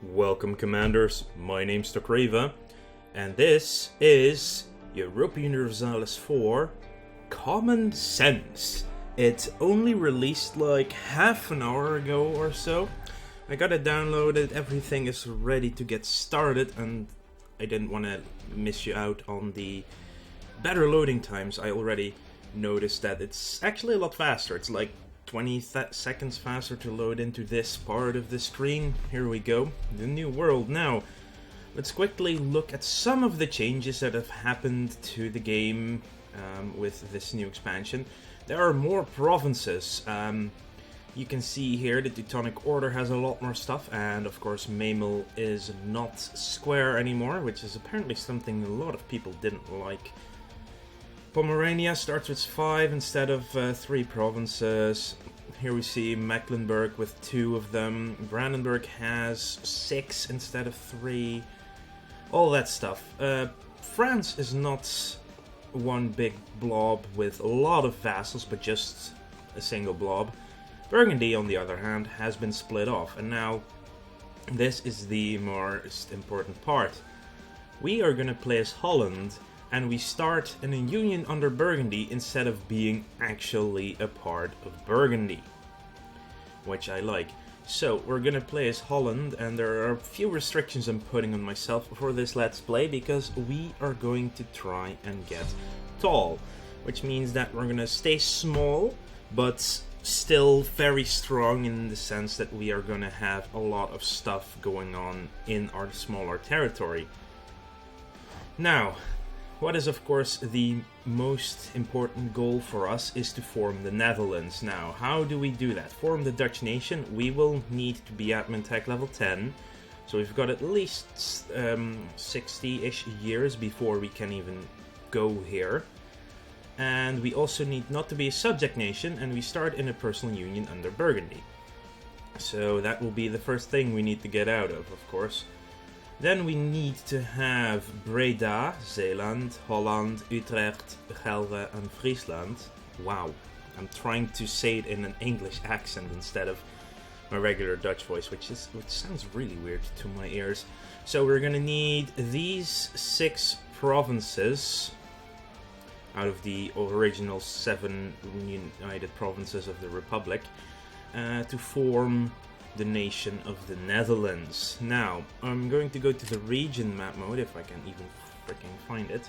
Welcome, Commanders. My name's Tokrava, and this is Europa Universalis 4 Common Sense. It only released like half an hour ago or so. I got it downloaded, everything is ready to get started, and I didn't want to miss you out on the better loading times. I already noticed that it's actually a lot faster. It's like 20 seconds faster to load into this part of the screen. Here we go, the new world. Now, let's quickly look at some of the changes that have happened to the game with this new expansion. There are more provinces. You can see here the Teutonic Order has a lot more stuff, and of course Memel is not square anymore, which is apparently something a lot of people didn't like. Pomerania starts with 5 instead of 3 provinces. Here we see Mecklenburg with 2 of them. Brandenburg has 6 instead of 3. All that stuff. France is not one big blob with a lot of vassals, but just a single blob. Burgundy, on the other hand, has been split off, and now this is the most important part. We are going to play as Holland, and we start in a union under Burgundy instead of being actually a part of Burgundy, which I like. So we're gonna play as Holland, and there are a few restrictions I'm putting on myself for this Let's Play, because we are going to try and get tall, which means that we're gonna stay small, but still very strong in the sense that we are gonna have a lot of stuff going on in our smaller territory. Now, what is, of course, the most important goal for us is to form the Netherlands. Now, how do we do that? Form the Dutch nation, we will need to be admin tech level 10. So we've got at least 60-ish years before we can even go here. And we also need not to be a subject nation, and we start in a personal union under Burgundy. So that will be the first thing we need to get out of course. Then we need to have Breda, Zeeland, Holland, Utrecht, Gelre, and Friesland. Wow, I'm trying to say it in an English accent instead of my regular Dutch voice, which sounds really weird to my ears. So we're gonna need these 6 provinces out of the original 7 united provinces of the Republic to form the nation of the Netherlands. Now, I'm going to go to the region map mode, if I can even freaking find it.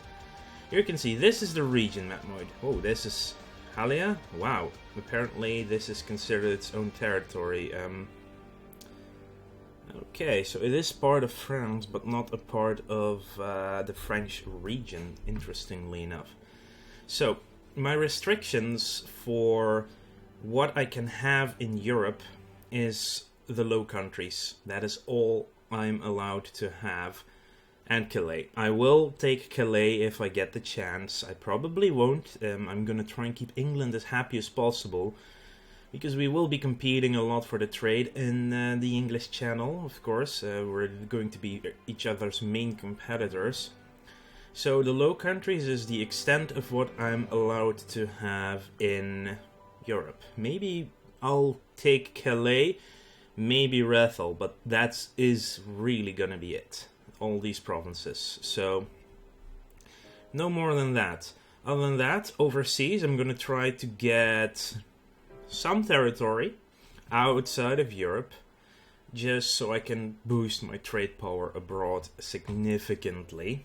Here you can see, this is the region map mode. Oh, this is Halia? Wow, apparently this is considered its own territory. Okay, so it is part of France, but not a part of the French region, interestingly enough. So, my restrictions for what I can have in Europe is the Low Countries. That is all I'm allowed to have. And Calais. I will take Calais if I get the chance. I probably won't. I'm gonna try and keep England as happy as possible, because we will be competing a lot for the trade in the English Channel, of course. We're going to be each other's main competitors. So the Low Countries is the extent of what I'm allowed to have in Europe. Maybe I'll take Calais, maybe Rethel, but that is really gonna be it. All these provinces. So, no more than that. Other than that, overseas, I'm gonna try to get some territory outside of Europe, just so I can boost my trade power abroad significantly.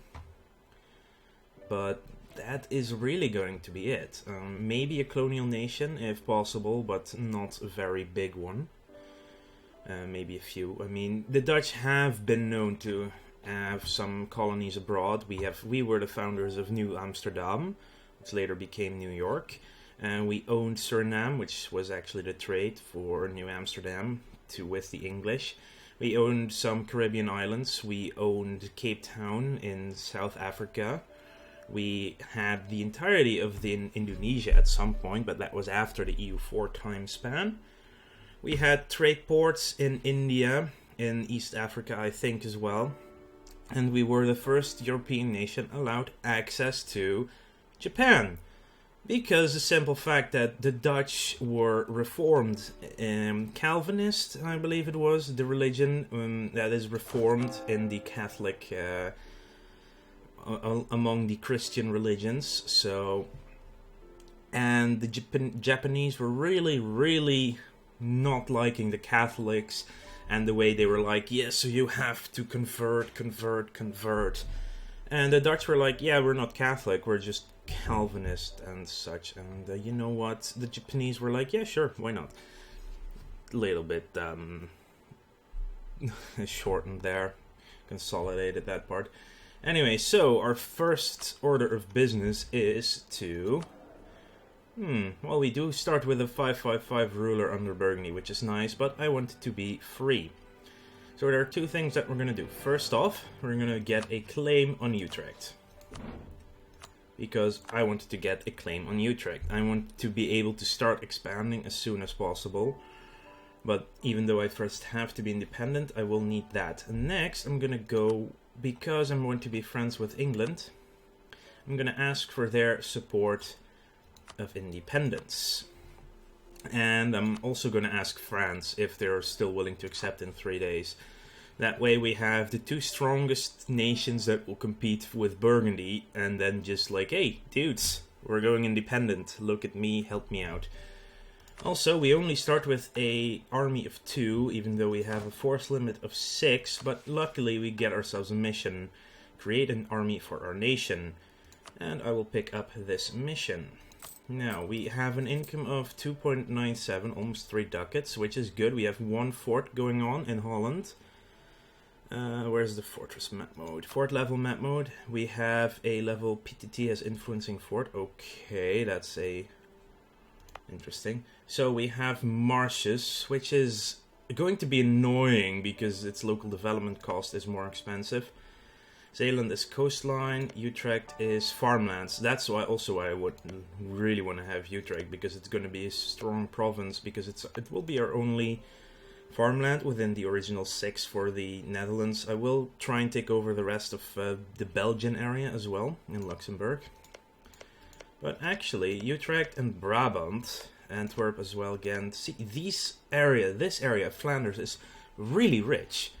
But that is really going to be it. Maybe a colonial nation, if possible, but not a very big one. Maybe a few. I mean, the Dutch have been known to have some colonies abroad. We were the founders of New Amsterdam, which later became New York. And we owned Suriname, which was actually the trade for New Amsterdam with the English. We owned some Caribbean islands. We owned Cape Town in South Africa. We had the entirety of Indonesia at some point, but that was after the EU4 time span. We had trade ports in India, in East Africa, I think, as well. And we were the first European nation allowed access to Japan. Because the simple fact that the Dutch were reformed, Calvinist, I believe it was, the religion that is reformed in the Catholic, among the Christian religions. So, and the Japanese were really, really not liking the Catholics and the way they were like, yes, so you have to convert. And the Dutch were like, yeah, we're not Catholic, we're just Calvinist and such. And you know what? The Japanese were like, yeah, sure, why not? A little bit shortened there, consolidated that part. Anyway, so our first order of business is to... well, we do start with a 555 ruler under Burgundy, which is nice, but I want it to be free. So there are two things that we're going to do. First off, we're going to get a claim on Utrecht. Because I wanted to get a claim on Utrecht. I want to be able to start expanding as soon as possible. But even though I first have to be independent, I will need that. And next, I'm going to go, because I'm going to be friends with England, I'm going to ask for their support of independence. And I'm also going to ask France if they're still willing to accept in 3 days. That way we have the two strongest nations that will compete with Burgundy, and then just like, hey, dudes, we're going independent. Look at me, help me out. Also, we only start with a army of 2, even though we have a force limit of 6, but luckily we get ourselves a mission. Create an army for our nation. And I will pick up this mission. Now, we have an income of 2.97, almost 3 ducats, which is good. We have 1 fort going on in Holland. Where's the fortress map mode? Fort level map mode. We have a level PTT as influencing fort. Okay, that's interesting. So we have marshes, which is going to be annoying because its local development cost is more expensive. Zeeland is coastline, Utrecht is farmlands. That's why I would really want to have Utrecht, because it's going to be a strong province, because it will be our only farmland within the original 6 for the Netherlands. I will try and take over the rest of the Belgian area as well, in Luxembourg. But actually, Utrecht and Brabant, Antwerp as well, Ghent. See, this area, Flanders, is really rich.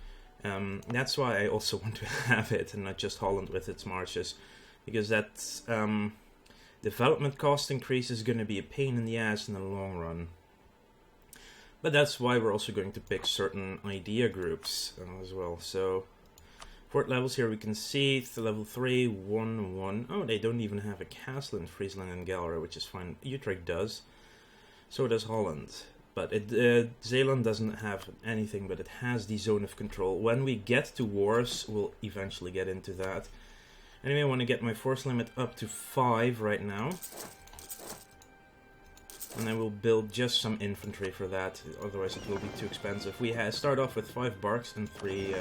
That's why I also want to have it, and not just Holland with its marshes. Because that development cost increase is going to be a pain in the ass in the long run. But that's why we're also going to pick certain idea groups as well. So, fort levels here we can see, level 3, 1, 1. Oh, they don't even have a castle in Friesland and Gelre, which is fine. Utrecht does. So does Holland. But Zeeland doesn't have anything, but it has the zone of control. When we get to wars, we'll eventually get into that. Anyway, I want to get my force limit up to 5 right now. And I will build just some infantry for that, otherwise it will be too expensive. We start off with 5 barks and 3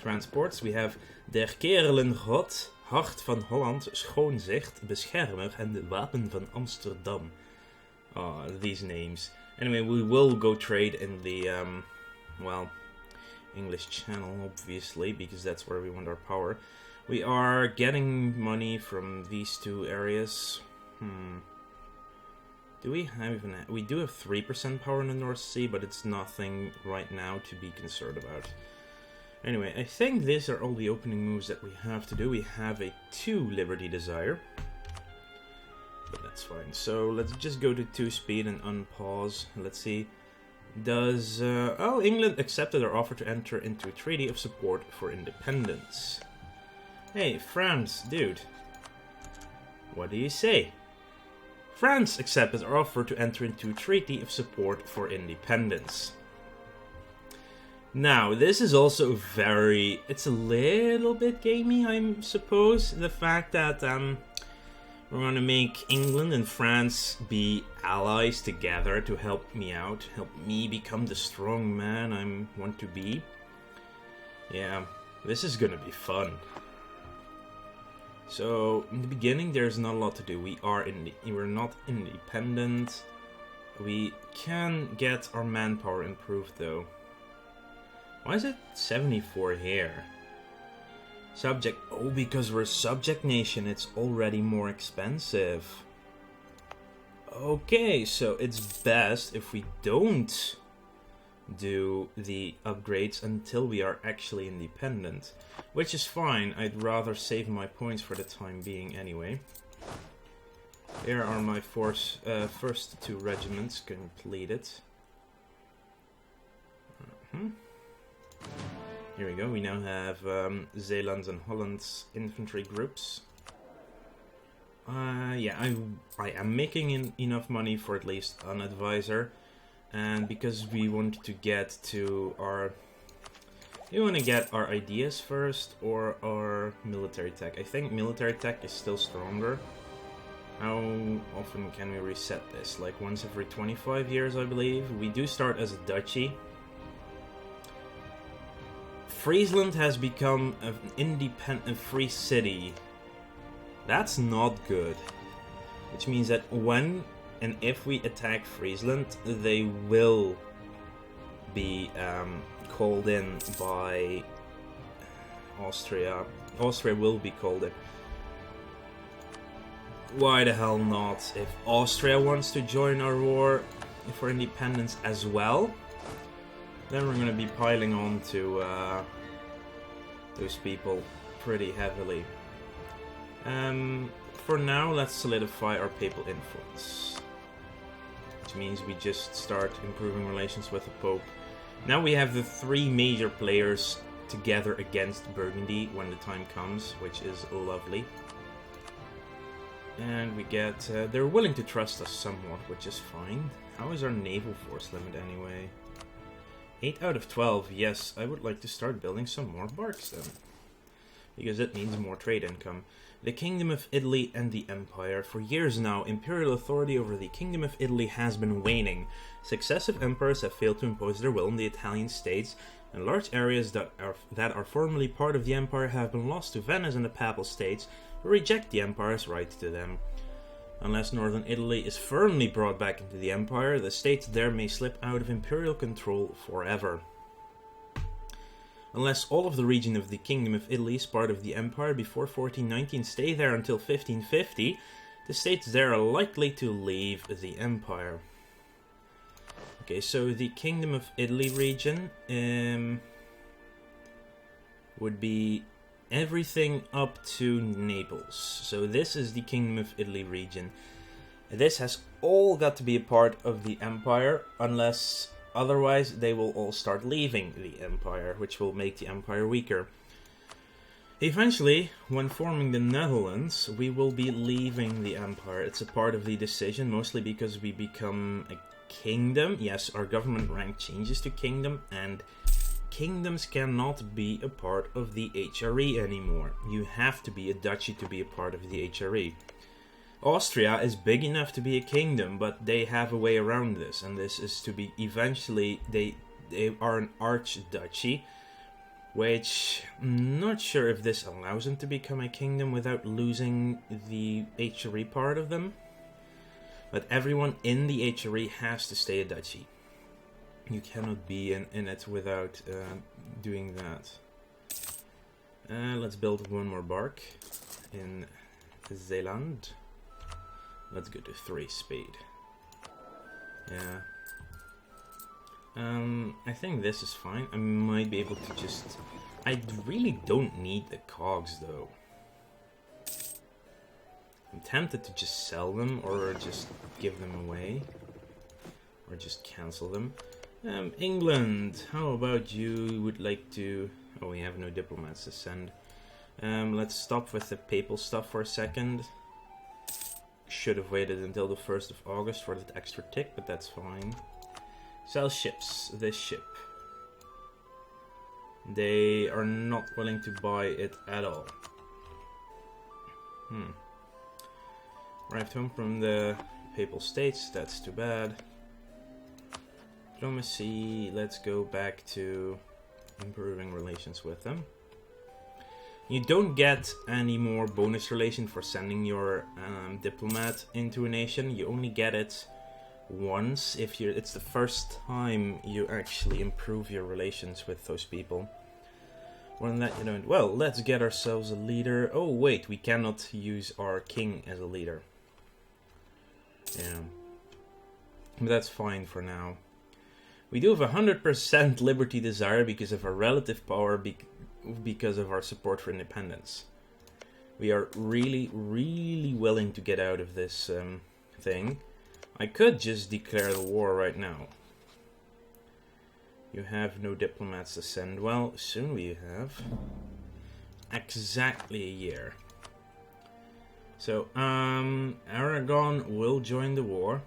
transports. We have Der Kerelengod, Hart van Holland, Schoonzicht, Beschermer, en de Wapen van Amsterdam. Oh, these names. Anyway, we will go trade in the, English Channel, obviously, because that's where we want our power. We are getting money from these 2 areas. Do we have we do have 3% power in the North Sea, but it's nothing right now to be concerned about. Anyway, I think these are all the opening moves that we have to do. We have a 2 Liberty Desire. But that's fine. So let's just go to 2 speed and unpause. Let's see. Does... England accepted our offer to enter into a treaty of support for independence. Hey, France, dude. What do you say? France accepted our offer to enter into a treaty of support for independence. Now, this is also it's a little bit gamey, I suppose. The fact that we're going to make England and France be allies together to help me out, help me become the strong man I want to be. Yeah, this is going to be fun. So, in the beginning, there's not a lot to do. We're not independent. We can get our manpower improved, though. Why is it 74 here? Subject. Oh, because we're a subject nation, it's already more expensive. Okay, so it's best if we don't do the upgrades until we are actually independent. Which is fine, I'd rather save my points for the time being anyway. Here are my first 2 regiments completed. Here we go, we now have Zeeland's and Holland's infantry groups. Yeah, I am making enough money for at least an advisor. And because we want to get to our... We want to get our ideas first, or our military tech. I think military tech is still stronger. How often can we reset this? Like once every 25 years, I believe. We do start as a duchy. Friesland has become an independent free city. That's not good. Which means that when and if we attack Friesland, they will be called in by Austria. Austria will be called in. Why the hell not? If Austria wants to join our war for independence as well, then we're going to be piling on to those people pretty heavily. For now, let's solidify our papal influence. Which means we just start improving relations with the Pope. Now we have the 3 major players together against Burgundy when the time comes, which is lovely. And we get... they're willing to trust us somewhat, which is fine. How is our naval force limit anyway? 8 out of 12. Yes, I would like to start building some more barks then. Because it means more trade income. The Kingdom of Italy and the Empire. For years now, imperial authority over the Kingdom of Italy has been waning. Successive emperors have failed to impose their will on the Italian states, and large areas that are formerly part of the empire have been lost to Venice and the Papal States, who reject the empire's right to them. Unless northern Italy is firmly brought back into the empire, the states there may slip out of imperial control forever. Unless all of the region of the Kingdom of Italy is part of the empire before 1419 stay there until 1550, the states there are likely to leave the empire. Okay, so the Kingdom of Italy region would be everything up to Naples. So this is the Kingdom of Italy region. This has all got to be a part of the empire, unless otherwise they will all start leaving the empire, which will make the empire weaker. Eventually, when forming the Netherlands, we will be leaving the empire. It's a part of the decision, mostly because we become a kingdom. Yes, our government rank changes to kingdom, and kingdoms cannot be a part of the HRE anymore. You have to be a duchy to be a part of the HRE. Austria is big enough to be a kingdom, but they have a way around this, and this is to be eventually, they are an archduchy, which I'm not sure if this allows them to become a kingdom without losing the HRE part of them. But everyone in the HRE has to stay a duchy. You cannot be in it without doing that. Let's build one more bark in Zeeland. Let's go to 3 speed. Yeah. I think this is fine. I might be able to just... I really don't need the cogs though. I'm tempted to just sell them or just give them away. Or just cancel them. England, how about you would like to... Oh, we have no diplomats to send. Let's stop with the papal stuff for a second. Should have waited until the 1st of August for that extra tick, but that's fine. Sell ships. This ship. They are not willing to buy it at all. Arrived home from the Papal States. That's too bad. Diplomacy. Let's go back to improving relations with them. You don't get any more bonus relation for sending your diplomat into a nation. You only get it once if you're. It's the first time you actually improve your relations with those people. More than that, you don't. Well, let's get ourselves a leader. Oh wait, we cannot use our king as a leader. Yeah. But that's fine for now. We do have 100% liberty desire because of our relative power, because of our support for independence. We are really, really willing to get out of this thing. I could just declare the war right now. You have no diplomats to send. Well, soon we have. Exactly a year. So, Aragon will join the war.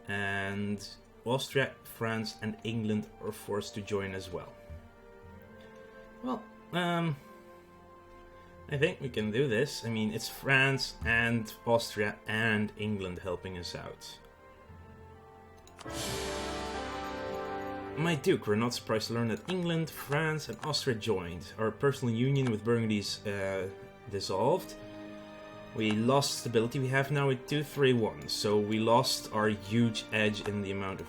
And Austria, France, and England are forced to join as well. Well, I think we can do this. I mean, it's France and Austria and England helping us out. My Duke, we're not surprised to learn that England, France, and Austria joined. Our personal union with Burgundy's dissolved. We lost stability. We have now a 2-3-1, so we lost our huge edge in the amount of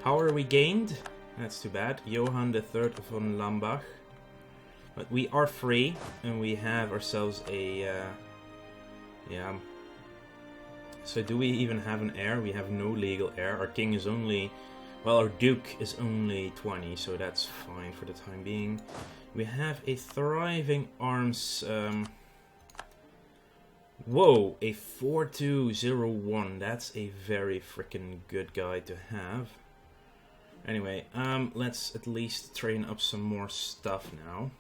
power we gained. That's too bad. Johann III von Lambach. But we are free, and we have ourselves a... yeah. So do we even have an heir? We have no legal heir. Our king is only... Well, our duke is only 20, so that's fine for the time being. We have a thriving arms... Whoa, a 4201. That's a very freaking good guy to have. Anyway, let's at least train up some more stuff now.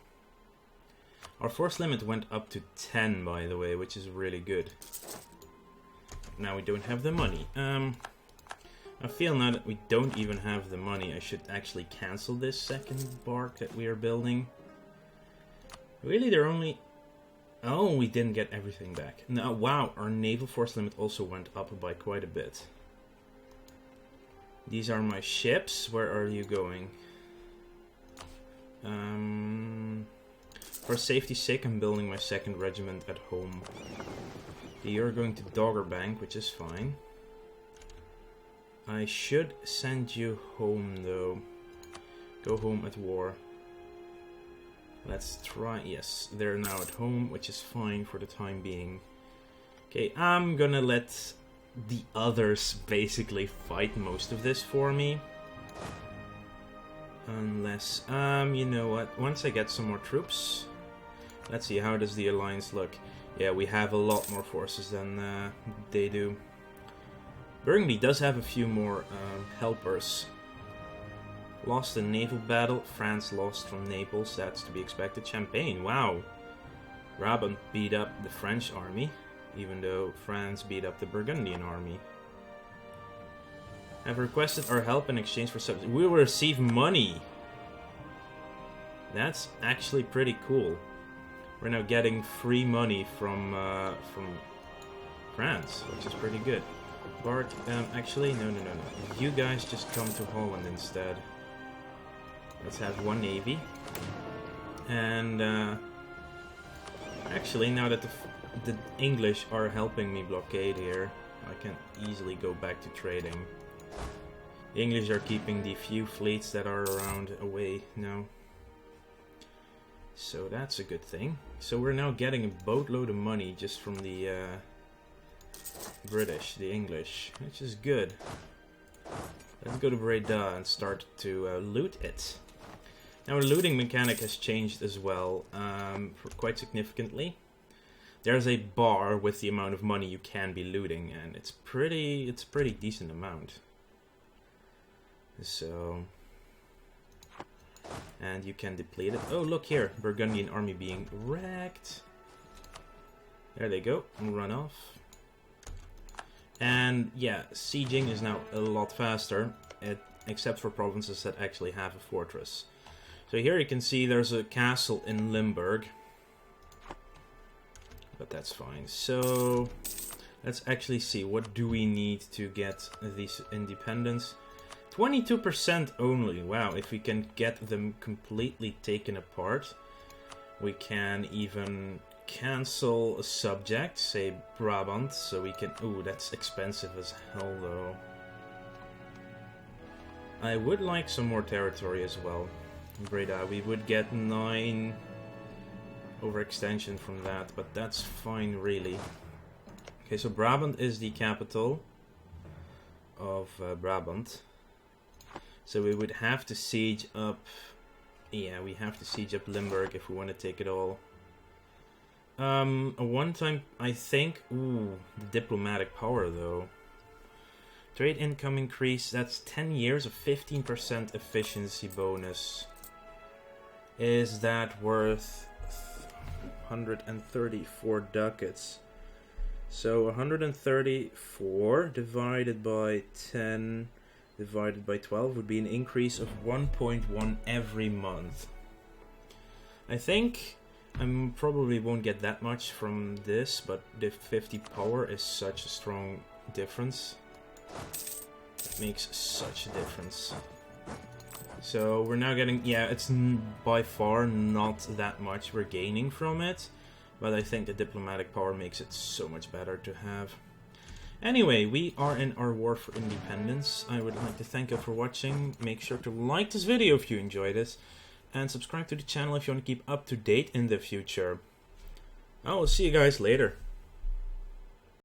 Our force limit went up to 10, by the way, which is really good. Now we don't have the money. I feel now that we don't even have the money, I should actually cancel this second bark that we are building. Really, they're only... Oh, we didn't get everything back. No, wow, our naval force limit also went up by quite a bit. These are my ships. Where are you going? For safety's sake, I'm building my 2nd regiment at home. You're going to Doggerbank, which is fine. I should send you home, though. Go home at war. Let's try... Yes, they're now at home, which is fine for the time being. Okay, I'm gonna let the others basically fight most of this for me. Unless... you know what? Once I get some more troops... Let's see, how does the alliance look? Yeah, we have a lot more forces than they do. Burgundy does have a few more helpers. Lost a naval battle. France lost from Naples. That's to be expected. Champagne. Wow. Brabant beat up the French army, even though France beat up the Burgundian army. Have requested our help in exchange for subsidies. We will receive money. That's actually pretty cool. We're now getting free money from France, which is pretty good. Bart, actually, no. You guys just come to Holland instead. Let's have one navy. And, actually, now that the English are helping me blockade here, I can easily go back to trading. The English are keeping the few fleets that are around away now. So that's a good thing. So we're now getting a boatload of money just from the British, the English, which is good. Let's go to Breda and start to loot it. Now, our looting mechanic has changed as well, quite significantly. There's a bar with the amount of money you can be looting, and it's a pretty decent amount. So, and you can deplete it. Oh, look here, Burgundian army being wrecked. There they go, and run off. And yeah, sieging is now a lot faster, except for provinces that actually have a fortress. So here you can see there's a castle in Limburg. But that's fine. So let's actually see, what do we need to get these independence? 22% only. Wow, if we can get them completely taken apart, we can even cancel a subject, say Brabant, so we can... Ooh, that's expensive as hell though. I would like some more territory as well. Breda, we would get 9 overextension from that, but that's fine really. Okay, so Brabant is the capital. of Brabant. So we would have to siege up... Yeah, we have to siege up Limburg if we want to take it all. One time, I think... Ooh, the diplomatic power, though. Trade income increase, that's 10 years of 15% efficiency bonus. Is that worth 134 ducats? So 134 divided by 10 divided by 12 would be an increase of 1.1 every month. I think I probably won't get that much from this, but the 50 power is such a strong difference. It makes such a difference. So we're now getting, yeah, it's by far not that much we're gaining from it, but I think the diplomatic power makes it so much better to have. Anyway, we are in our war for independence. I would like to thank you for watching. Make sure to like this video if you enjoyed it, and subscribe to the channel if you want to keep up to date in the future. I will see you guys later.